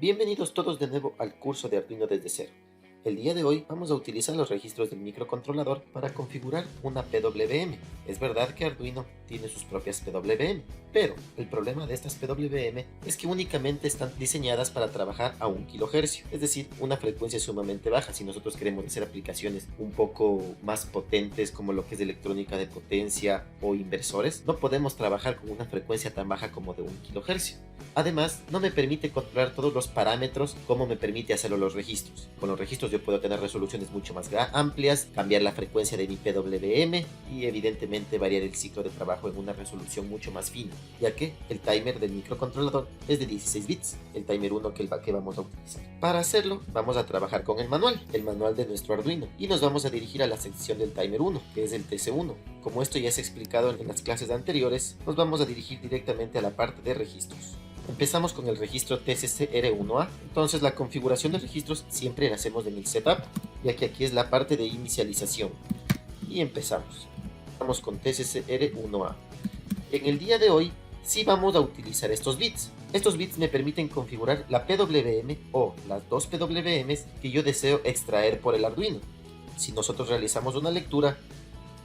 Bienvenidos todos de nuevo al curso de Arduino desde cero. El día de hoy vamos a utilizar los registros del microcontrolador para configurar una PWM. Es verdad que Arduino tiene sus propias PWM, pero el problema de estas PWM es que únicamente están diseñadas para trabajar a 1 kHz, es decir, una frecuencia sumamente baja. Si nosotros queremos hacer aplicaciones un poco más potentes como lo que es electrónica de potencia o inversores, no podemos trabajar con una frecuencia tan baja como de 1 kHz. Además, no me permite controlar todos los parámetros como me permite hacerlo los registros. Con los registros yo puedo tener resoluciones mucho más amplias, cambiar la frecuencia de mi PWM y evidentemente variar el ciclo de trabajo en una resolución mucho más fina, ya que el timer del microcontrolador es de 16 bits, el timer 1 que vamos a utilizar. Para hacerlo vamos a trabajar con el manual de nuestro Arduino, y nos vamos a dirigir a la sección del timer 1, que es el TC1. Como esto ya se ha explicado en las clases anteriores, nos vamos a dirigir directamente a la parte de registros. Empezamos con el registro TCCR1A. Entonces la configuración de registros siempre la hacemos en el setup, ya que aquí es la parte de inicialización. Y empezamos. Vamos con TCCR1A. En el día de hoy sí vamos a utilizar estos bits. Estos bits me permiten configurar la PWM o las dos PWMs que yo deseo extraer por el Arduino. Si nosotros realizamos una lectura,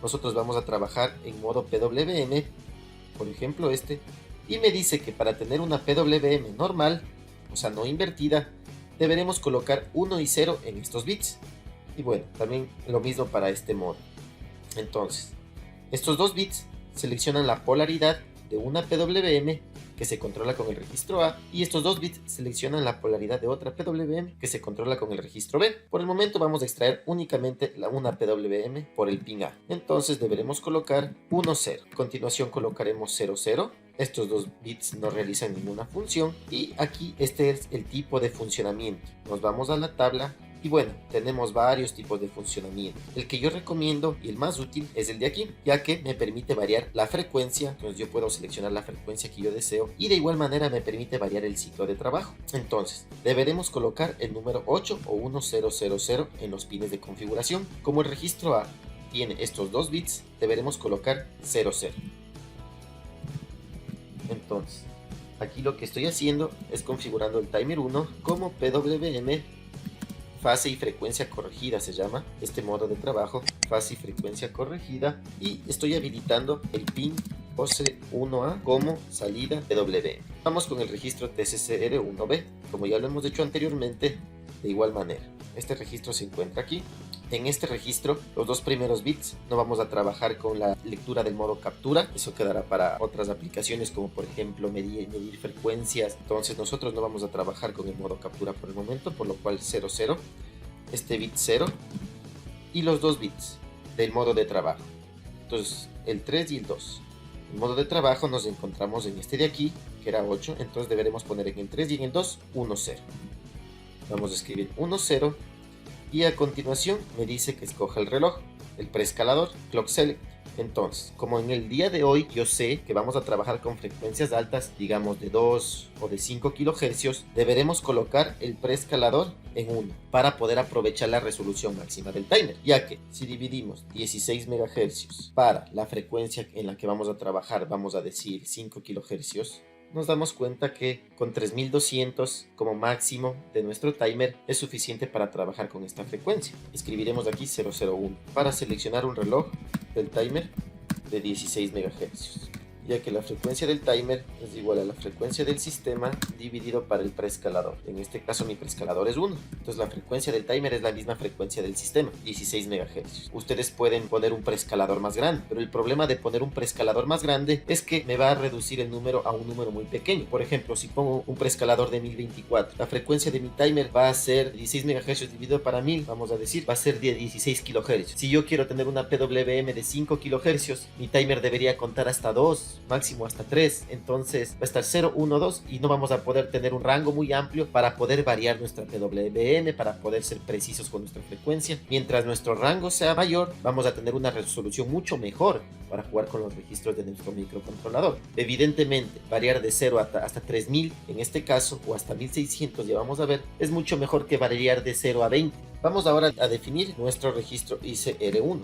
nosotros vamos a trabajar en modo PWM, por ejemplo y me dice que para tener una PWM normal, o sea no invertida, deberemos colocar 1 y 0 en estos bits. Y bueno, también lo mismo para este modo. Entonces, estos dos bits seleccionan la polaridad de una PWM que se controla con el registro A, y estos dos bits seleccionan la polaridad de otra PWM que se controla con el registro B. Por el momento vamos a extraer únicamente una PWM por el pin A. Entonces deberemos colocar 1, 0. A continuación colocaremos 0, 0. Estos dos bits no realizan ninguna función, y aquí este es el tipo de funcionamiento. Nos vamos a la tabla y bueno, tenemos varios tipos de funcionamiento. El que yo recomiendo y el más útil es el de aquí, ya que me permite variar la frecuencia. Entonces yo puedo seleccionar la frecuencia que yo deseo, y de igual manera me permite variar el ciclo de trabajo. Entonces deberemos colocar el número 8 o 1000 en los pines de configuración. Como el registro A tiene estos dos bits, deberemos colocar 00. Entonces, aquí lo que estoy haciendo es configurando el timer 1 como PWM fase y frecuencia corregida, se llama este modo de trabajo, fase y frecuencia corregida, y estoy habilitando el pin OC1A como salida PWM. Vamos con el registro TCCR1B, como ya lo hemos hecho anteriormente, de igual manera. Este registro se encuentra aquí. En este registro, los dos primeros bits no vamos a trabajar con la lectura del modo captura. Eso quedará para otras aplicaciones, como por ejemplo medir frecuencias. Entonces nosotros no vamos a trabajar con el modo captura por el momento, por lo cual 0, 0, este bit 0 y los dos bits del modo de trabajo. Entonces el 3 y el 2. En modo de trabajo nos encontramos en este de aquí, que era 8, entonces deberemos poner en el 3 y en el 2 1, 0. Vamos a escribir 1, 0. Y a continuación me dice que escoja el reloj, el preescalador, clock select. Entonces, como en el día de hoy yo sé que vamos a trabajar con frecuencias altas, digamos de 2 o de 5 kHz, deberemos colocar el preescalador en 1 para poder aprovechar la resolución máxima del timer, ya que si dividimos 16 MHz para la frecuencia en la que vamos a trabajar, vamos a decir 5 kHz, nos damos cuenta que con 3200 como máximo de nuestro timer es suficiente para trabajar con esta frecuencia. Escribiremos aquí 001 para seleccionar un reloj del timer de 16 MHz, ya que la frecuencia del timer es igual a la frecuencia del sistema dividido para el preescalador. En este caso mi preescalador es 1, entonces la frecuencia del timer es la misma frecuencia del sistema, 16 MHz. Ustedes pueden poner un preescalador más grande, pero el problema de poner un preescalador más grande es que me va a reducir el número a un número muy pequeño. Por ejemplo, si pongo un preescalador de 1024, la frecuencia de mi timer va a ser 16 MHz dividido para 1000, vamos a decir, va a ser de 16 kHz. Si yo quiero tener una PWM de 5 kHz, mi timer debería contar hasta 2 2, máximo hasta 3. Entonces va a estar 0, 1, 2 y no vamos a poder tener un rango muy amplio para poder variar nuestra PWM, para poder ser precisos con nuestra frecuencia. Mientras nuestro rango sea mayor, vamos a tener una resolución mucho mejor para jugar con los registros de nuestro microcontrolador. Evidentemente, variar de 0 hasta 3000 en este caso, o hasta 1600 ya vamos a ver, es mucho mejor que variar de 0 a 20. Vamos ahora a definir nuestro registro ICR1.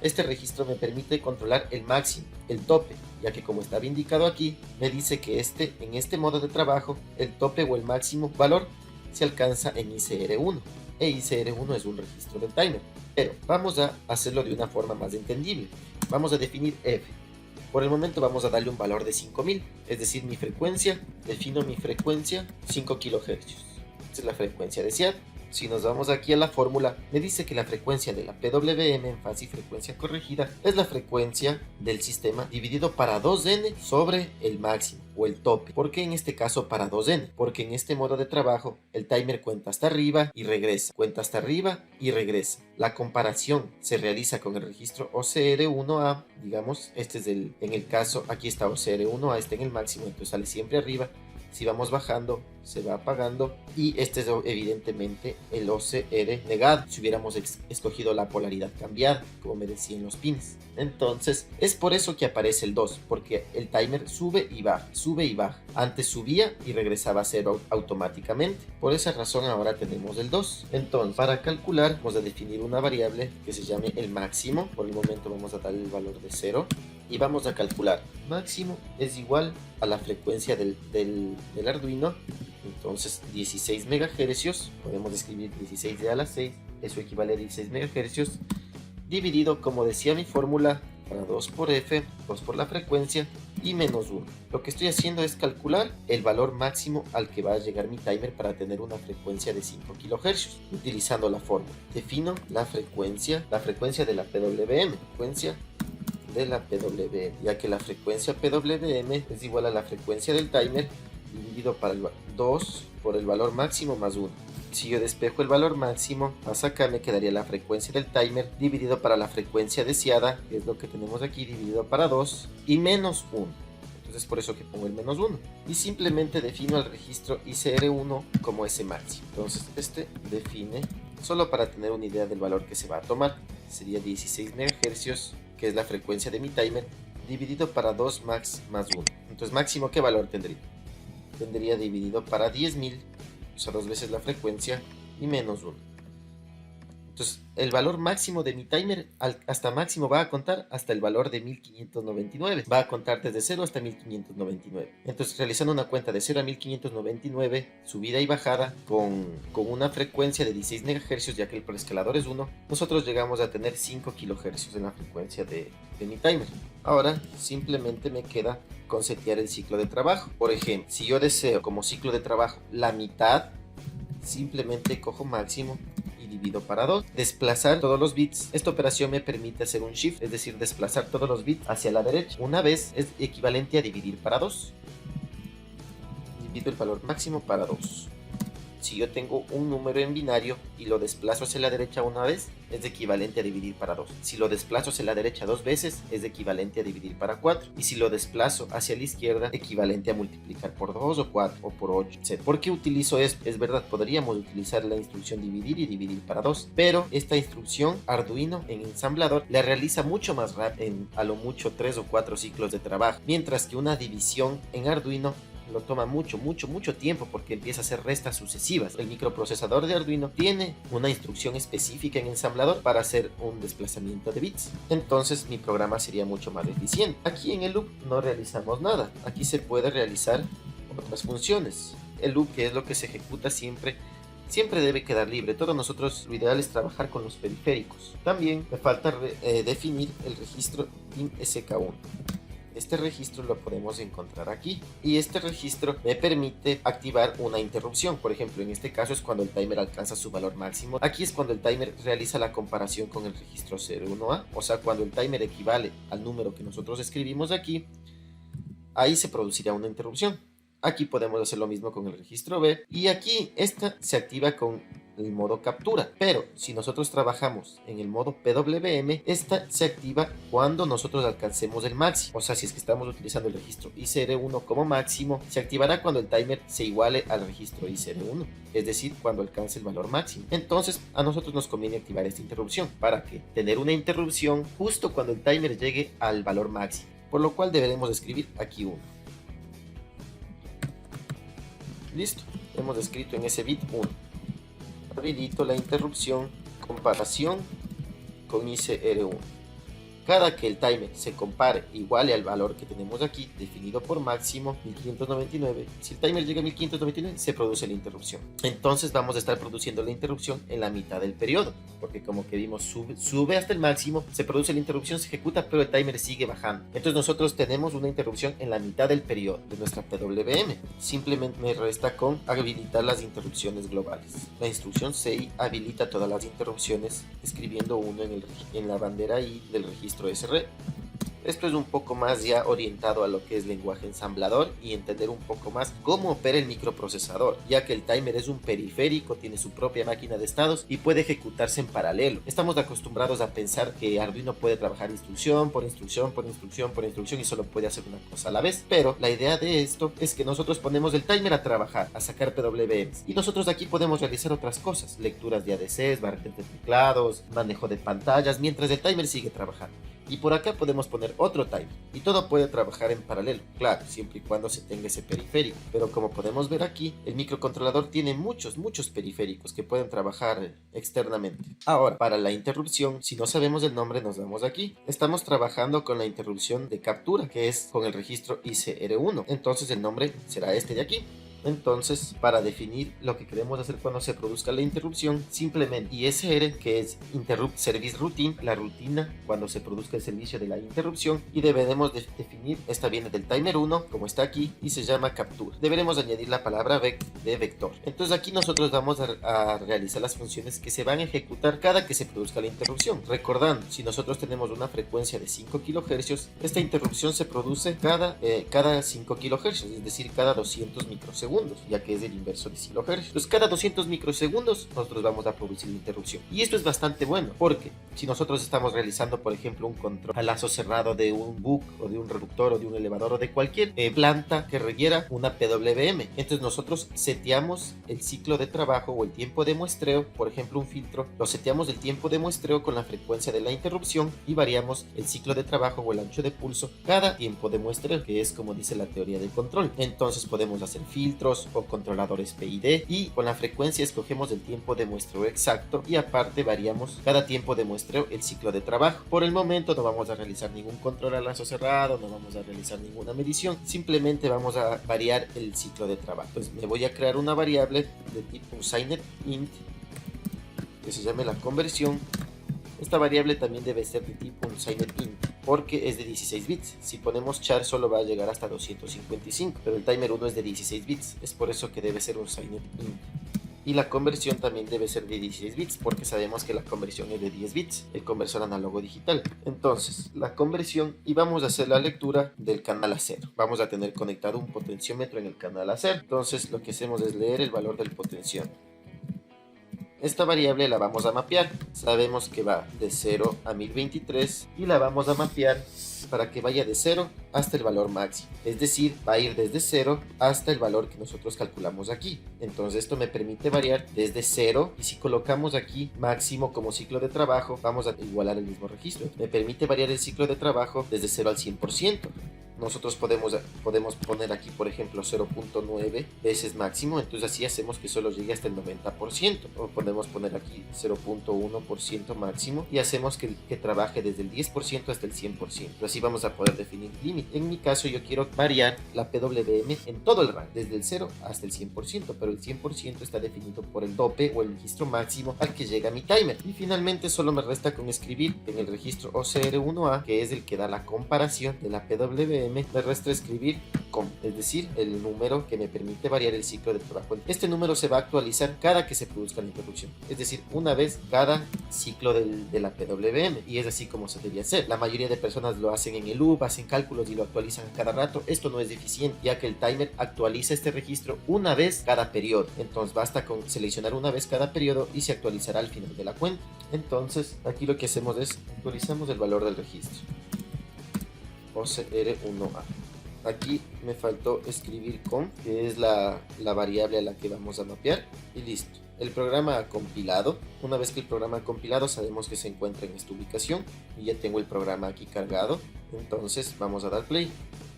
Este registro me permite controlar el máximo, el tope, ya que como estaba indicado aquí, me dice que en este modo de trabajo, el tope o el máximo valor se alcanza en ICR1. E ICR1 es un registro del timer. Pero vamos a hacerlo de una forma más entendible. Vamos a definir F. Por el momento vamos a darle un valor de 5000, es decir, mi frecuencia, defino mi frecuencia 5 kHz. Esta es la frecuencia deseada. Si nos vamos aquí a la fórmula, me dice que la frecuencia de la PWM en fase y frecuencia corregida es la frecuencia del sistema dividido para 2n sobre el máximo o el tope. ¿Por qué en este caso para 2n? Porque en este modo de trabajo el timer cuenta hasta arriba y regresa, cuenta hasta arriba y regresa. La comparación se realiza con el registro OCR1A, digamos, este es en el caso, aquí está OCR1A, está en el máximo, entonces sale siempre arriba. Si vamos bajando, se va apagando. Y este es evidentemente el OCR negado, si hubiéramos escogido la polaridad cambiada, como me decían los pines. Entonces, es por eso que aparece el 2, porque el timer sube y baja, sube y baja. Antes subía y regresaba a cero automáticamente. Por esa razón ahora tenemos el 2. Entonces, para calcular, vamos a definir una variable que se llame el máximo. Por el momento vamos a darle el valor de 0. Y vamos a calcular, máximo es igual a la frecuencia del Arduino, entonces 16 MHz, podemos escribir 16 de a la 6, eso equivale a 16 MHz, dividido, como decía mi fórmula, para 2 por F, 2 por la frecuencia y menos 1. Lo que estoy haciendo es calcular el valor máximo al que va a llegar mi timer para tener una frecuencia de 5 kHz, utilizando la fórmula. Defino la frecuencia de la PWM, de la PWM, ya que la frecuencia PWM es igual a la frecuencia del timer dividido para 2 por el valor máximo más 1. Si yo despejo el valor máximo, más acá me quedaría la frecuencia del timer dividido para la frecuencia deseada, que es lo que tenemos aquí, dividido para 2 y menos 1. Entonces por eso que pongo el menos 1. Y simplemente defino el registro ICR1 como ese máximo. Entonces este define, solo para tener una idea del valor que se va a tomar, sería 16 MHz, que es la frecuencia de mi timer, dividido para 2 max más 1. Entonces máximo, ¿qué valor tendría? Tendría dividido para 10.000, o sea, 2 veces la frecuencia, y menos 1. Entonces el valor máximo de mi timer hasta máximo va a contar hasta el valor de 1599. Va a contar desde 0 hasta 1599. Entonces, realizando una cuenta de 0 a 1599, subida y bajada, con una frecuencia de 16 MHz, ya que el preescalador es 1, nosotros llegamos a tener 5 kHz en la frecuencia de mi timer. Ahora simplemente me queda con setear el ciclo de trabajo. Por ejemplo, si yo deseo como ciclo de trabajo la mitad, simplemente cojo máximo y divido para 2. Desplazar todos los bits. Esta operación me permite hacer un shift, es decir, desplazar todos los bits hacia la derecha. Una vez es equivalente a dividir para 2. Divido el valor máximo para 2. Si yo tengo un número en binario y lo desplazo hacia la derecha una vez, es equivalente a dividir para 2. Si lo desplazo hacia la derecha 2 veces, es equivalente a dividir para 4. Y si lo desplazo hacia la izquierda, equivalente a multiplicar por 2 o 4 o por 8, etc. ¿Por qué utilizo esto? Es verdad, podríamos utilizar la instrucción dividir y dividir para 2, pero esta instrucción Arduino en ensamblador la realiza mucho más rápido, en a lo mucho 3 o 4 ciclos de trabajo, mientras que una división en Arduino lo toma mucho tiempo, porque empieza a hacer restas sucesivas. El microprocesador de Arduino tiene una instrucción específica en ensamblador para hacer un desplazamiento de bits. Entonces mi programa sería mucho más eficiente. Aquí en el loop no realizamos nada. Aquí se puede realizar otras funciones. El loop, que es lo que se ejecuta siempre debe quedar libre. Todos nosotros, lo ideal es trabajar con los periféricos. También me falta definir el registro INSK1. Este registro lo podemos encontrar aquí, y este registro me permite activar una interrupción. Por ejemplo, en este caso es cuando el timer alcanza su valor máximo. Aquí es cuando el timer realiza la comparación con el registro 01A, o sea, cuando el timer equivale al número que nosotros escribimos aquí, ahí se producirá una interrupción. Aquí podemos hacer lo mismo con el registro B, y aquí esta se activa con el modo captura. Pero si nosotros trabajamos en el modo PWM, esta se activa cuando nosotros alcancemos el máximo. O sea, si es que estamos utilizando el registro ICR1 como máximo, se activará cuando el timer se iguale al registro ICR1, es decir, cuando alcance el valor máximo. Entonces, a nosotros nos conviene activar esta interrupción para que tener una interrupción justo cuando el timer llegue al valor máximo, por lo cual deberemos escribir aquí 1. Listo, hemos escrito en ese bit 1. Habilito la interrupción comparación con ICR1. Cada que el timer se compare iguale al valor que tenemos aquí, definido por máximo 1599, si el timer llega a 1599, se produce la interrupción. Entonces vamos a estar produciendo la interrupción en la mitad del periodo, porque como que vimos, sube hasta el máximo, se produce la interrupción, se ejecuta, pero el timer sigue bajando. Entonces nosotros tenemos una interrupción en la mitad del periodo de nuestra PWM. Simplemente me resta con habilitar las interrupciones globales. La instrucción CI habilita todas las interrupciones escribiendo 1 en la bandera I del registro SR. Esto es un poco más ya orientado a lo que es lenguaje ensamblador y entender un poco más cómo opera el microprocesador, ya que el timer es un periférico, tiene su propia máquina de estados y puede ejecutarse en paralelo. Estamos acostumbrados a pensar que Arduino puede trabajar instrucción por instrucción por instrucción por instrucción y solo puede hacer una cosa a la vez, pero la idea de esto es que nosotros ponemos el timer a trabajar, a sacar PWMs, y nosotros aquí podemos realizar otras cosas, lecturas de ADCs, barritas de teclados, manejo de pantallas, mientras el timer sigue trabajando. Y por acá podemos poner otro timer y todo puede trabajar en paralelo, claro, siempre y cuando se tenga ese periférico. Pero como podemos ver aquí, el microcontrolador tiene muchos periféricos que pueden trabajar externamente. Ahora, para la interrupción, si no sabemos el nombre, nos vamos aquí. Estamos trabajando con la interrupción de captura, que es con el registro ICR1. Entonces el nombre será este de aquí. Entonces, para definir lo que queremos hacer cuando se produzca la interrupción, simplemente ISR, que es Interrupt Service Routine, la rutina cuando se produzca el servicio de la interrupción, y deberemos definir, esta viene del timer 1, como está aquí, y se llama captura. Deberemos añadir la palabra de vector. Entonces aquí nosotros vamos a realizar las funciones que se van a ejecutar cada que se produzca la interrupción. Recordando, si nosotros tenemos una frecuencia de 5 kHz, esta interrupción se produce cada 5 kHz, es decir, cada 200 microsegundos, ya que es el inverso de kilohertz. Entonces cada 200 microsegundos nosotros vamos a producir la interrupción, y esto es bastante bueno porque si nosotros estamos realizando por ejemplo un control a lazo cerrado de un BUC o de un reductor o de un elevador o de cualquier planta que requiera una PWM, entonces nosotros seteamos el ciclo de trabajo o el tiempo de muestreo, por ejemplo un filtro, lo seteamos el tiempo de muestreo con la frecuencia de la interrupción y variamos el ciclo de trabajo o el ancho de pulso cada tiempo de muestreo, que es como dice la teoría del control. Entonces podemos hacer filtros o controladores PID y con la frecuencia escogemos el tiempo de muestreo exacto y aparte variamos cada tiempo de muestreo el ciclo de trabajo. Por el momento no vamos a realizar ningún control a lazo cerrado, no vamos a realizar ninguna medición, simplemente vamos a variar el ciclo de trabajo. Pues me voy a crear una variable de tipo SignetInt que se llame la conversión. Esta variable también debe ser de tipo SignetInt porque es de 16 bits. Si ponemos char solo va a llegar hasta 255, pero el timer 1 es de 16 bits, es por eso que debe ser un SignetInt. Y la conversión también debe ser de 16 bits porque sabemos que la conversión es de 10 bits, el conversor análogo digital. Entonces la conversión, y vamos a hacer la lectura del canal A0. Vamos a tener conectado un potenciómetro en el canal A0. Entonces lo que hacemos es leer el valor del potenciómetro. Esta variable la vamos a mapear. Sabemos que va de 0 a 1023 y la vamos a mapear para que vaya de 0 hasta el valor máximo. Es decir, va a ir desde 0 hasta el valor que nosotros calculamos aquí. Entonces esto me permite variar desde 0 y si colocamos aquí máximo como ciclo de trabajo, vamos a igualar el mismo registro. Me permite variar el ciclo de trabajo desde 0 al 100%. Nosotros podemos poner aquí, por ejemplo, 0.9 veces máximo, entonces así hacemos que solo llegue hasta el 90%. O podemos poner aquí 0.1% máximo y hacemos que trabaje desde el 10% hasta el 100%. Así vamos a poder definir límite. En mi caso yo quiero variar la PWM en todo el rango, desde el 0 hasta el 100%, pero el 100% está definido por el tope o el registro máximo al que llega mi timer. Y finalmente solo me resta con escribir en el registro OCR1A, que es el que da la comparación de la PWM PWM me resta escribir COM, es decir, el número que me permite variar el ciclo de trabajo. Este número se va a actualizar cada que se produzca la interrupción, es decir, una vez cada ciclo de la PWM, y es así como se debería hacer. La mayoría de personas lo hacen en el loop, hacen cálculos y lo actualizan cada rato. Esto no es eficiente, ya que el timer actualiza este registro una vez cada periodo. Entonces basta con seleccionar una vez cada periodo y se actualizará al final de la cuenta. Entonces aquí lo que hacemos es actualizamos el valor del registro OCR1A. Aquí me faltó escribir COM, que es la variable a la que vamos a mapear, y listo. El programa ha compilado. Una vez que el programa ha compilado, sabemos que se encuentra en esta ubicación y ya tengo el programa aquí cargado. Entonces vamos a dar play.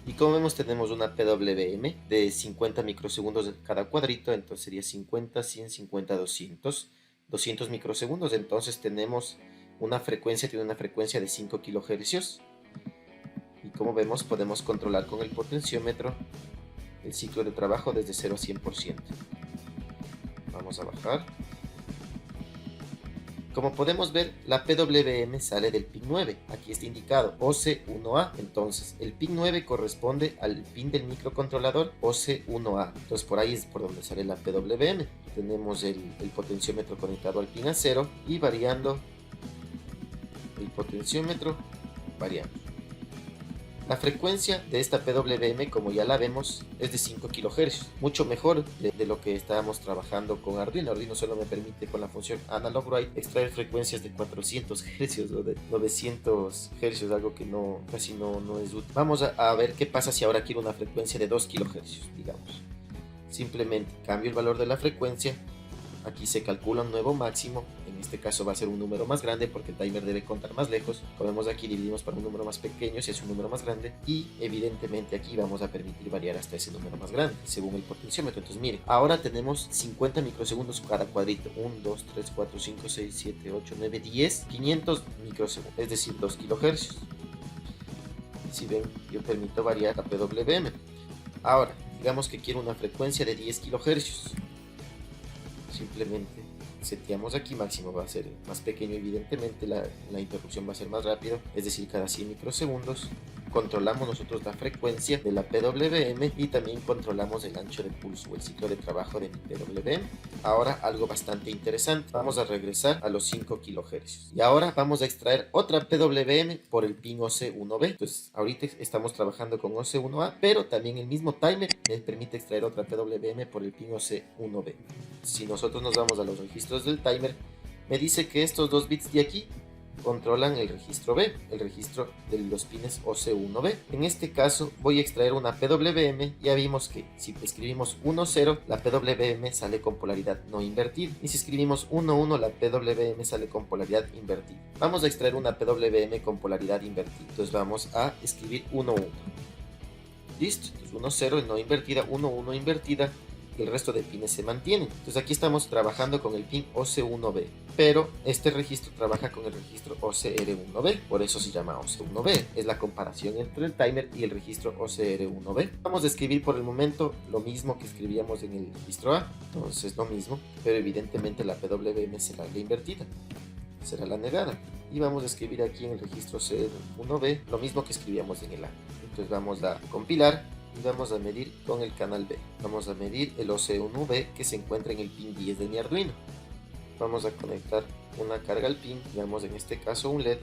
Y como vemos, tenemos una PWM de 50 microsegundos de cada cuadrito. Entonces sería 50, 100, 50, 200. 200 microsegundos. Entonces tenemos una frecuencia, tiene una frecuencia de 5 kilohercios. Y como vemos, podemos controlar con el potenciómetro el ciclo de trabajo desde 0 a 100%. Vamos a bajar. Como podemos ver, la PWM sale del pin 9. Aquí está indicado OC1A. Entonces, el pin 9 corresponde al pin del microcontrolador OC1A. Entonces, por ahí es por donde sale la PWM. Tenemos el potenciómetro conectado al pin A0 y variando el potenciómetro, variamos. La frecuencia de esta PWM, como ya la vemos, es de 5 kHz, mucho mejor de lo que estábamos trabajando con Arduino. Arduino solo me permite con la función analog write extraer frecuencias de 400 Hz o de 900 Hz, algo que casi no es útil. Vamos a ver qué pasa si ahora quiero una frecuencia de 2 kHz, digamos. Simplemente cambio el valor de la frecuencia. Aquí se calcula un nuevo máximo, en este caso va a ser un número más grande porque el timer debe contar más lejos. Como vemos aquí, dividimos para un número más pequeño si es un número más grande, y evidentemente aquí vamos a permitir variar hasta ese número más grande según el potenciómetro. Entonces miren, ahora tenemos 50 microsegundos cada cuadrito, 1, 2, 3, 4, 5, 6, 7, 8, 9, 10, 500 microsegundos, es decir, 2 kilohercios. Si ven, yo permito variar la PWM. Ahora, digamos que quiero una frecuencia de 10 kilohercios. Simplemente seteamos aquí, máximo va a ser más pequeño, evidentemente la interrupción va a ser más rápido, es decir, cada 100 microsegundos. Controlamos nosotros la frecuencia de la PWM y también controlamos el ancho de pulso o el ciclo de trabajo de mi PWM. Ahora algo bastante interesante, vamos a regresar a los 5 kHz y ahora vamos a extraer otra PWM por el pin OC1B. Entonces ahorita estamos trabajando con OC1A, pero también el mismo timer me permite extraer otra PWM por el pin OC1B. Si nosotros nos vamos a los registros del timer, me dice que estos dos bits de aquí controlan el registro B, el registro de los pines OC1B. En este caso voy a extraer una PWM. Ya vimos que si escribimos 1,0 la PWM sale con polaridad no invertida, y si escribimos 1,1 la PWM sale con polaridad invertida. Vamos a extraer una PWM con polaridad invertida, entonces vamos a escribir 1,1. Listo, entonces 1,0 no invertida, 1,1 invertida, y el resto de pines se mantienen. Entonces aquí estamos trabajando con el pin OC1B, pero este registro trabaja con el registro OCR1B, por eso se llama OC1B. Es la comparación entre el timer y el registro OCR1B. Vamos a escribir por el momento lo mismo que escribíamos en el registro A, entonces lo mismo, pero evidentemente la PWM será la invertida, será la negada. Y vamos a escribir aquí en el registro OCR1B lo mismo que escribíamos en el A. Entonces vamos a compilar y vamos a medir con el canal B. Vamos a medir el OC1B que se encuentra en el pin 10 de mi Arduino. Vamos a conectar una carga al pin, digamos en este caso un LED.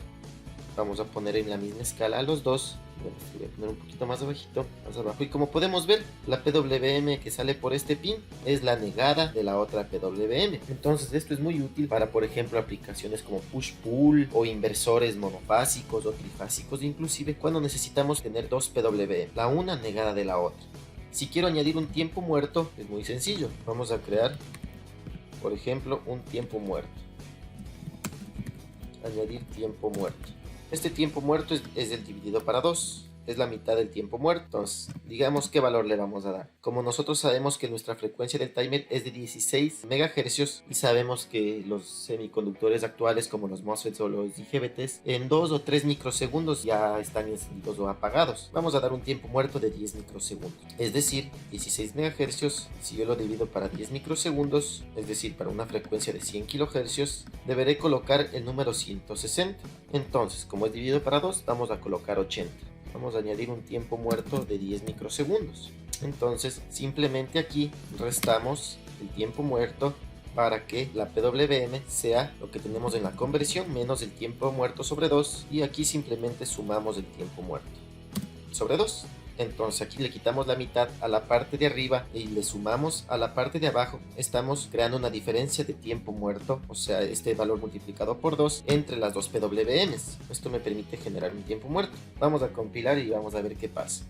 Vamos a poner en la misma escala a los dos. Voy a poner un poquito más abajito, más abajo. Y como podemos ver, la PWM que sale por este pin es la negada de la otra PWM. Entonces esto es muy útil para, por ejemplo, aplicaciones como push-pull o inversores monofásicos o trifásicos, inclusive cuando necesitamos tener dos PWM, la una negada de la otra. Si quiero añadir un tiempo muerto, es muy sencillo. Vamos a crear, por ejemplo, un tiempo muerto. Añadir tiempo muerto. Este tiempo muerto es el dividido para 2, es la mitad del tiempo muerto. Entonces, digamos qué valor le vamos a dar. Como nosotros sabemos que nuestra frecuencia del timer es de 16 MHz y sabemos que los semiconductores actuales como los MOSFETs o los IGBTs en 2 o 3 microsegundos ya están encendidos o apagados. Vamos a dar un tiempo muerto de 10 microsegundos. Es decir, 16 MHz, si yo lo divido para 10 microsegundos, es decir, para una frecuencia de 100 kHz, deberé colocar el número 160. Entonces, como es dividido para 2, vamos a colocar 80. vamos a añadir un tiempo muerto de 10 microsegundos. Entonces simplemente aquí restamos el tiempo muerto para que la PWM sea lo que tenemos en la conversión menos el tiempo muerto sobre 2, y aquí simplemente sumamos el tiempo muerto sobre 2. Entonces aquí le quitamos la mitad a la parte de arriba y le sumamos a la parte de abajo. Estamos creando una diferencia de tiempo muerto, o sea, este valor multiplicado por 2 entre las dos PWMs. Esto me permite generar un tiempo muerto. Vamos a compilar y vamos a ver qué pasa.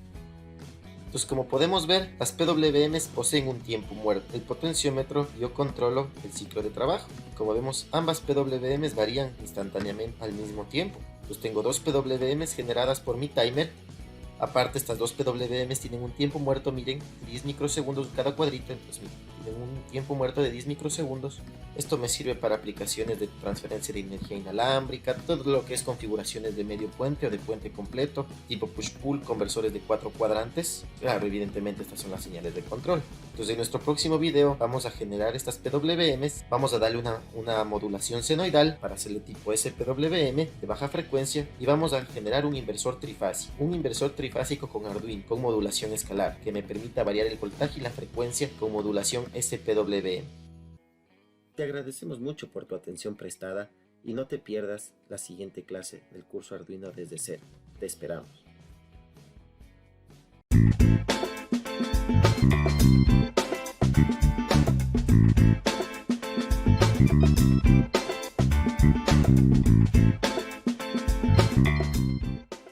Entonces, como podemos ver, las PWMs poseen un tiempo muerto. El potenciómetro yo controlo el ciclo de trabajo. Como vemos, ambas PWMs varían instantáneamente al mismo tiempo. Entonces tengo dos PWMs generadas por mi timer. Aparte, estas dos PWMs tienen un tiempo muerto, miren, 10 microsegundos cada cuadrito. Entonces tienen un tiempo muerto de 10 microsegundos. Esto me sirve para aplicaciones de transferencia de energía inalámbrica, todo lo que es configuraciones de medio puente o de puente completo, tipo push-pull, conversores de 4 cuadrantes. Claro, evidentemente estas son las señales de control. Entonces en nuestro próximo video vamos a generar estas PWMs, vamos a darle una modulación senoidal para hacerle tipo SPWM de baja frecuencia, y vamos a generar un inversor trifásico con Arduino, con modulación escalar, que me permita variar el voltaje y la frecuencia con modulación SPWM. Te agradecemos mucho por tu atención prestada y no te pierdas la siguiente clase del curso Arduino desde cero. Te esperamos.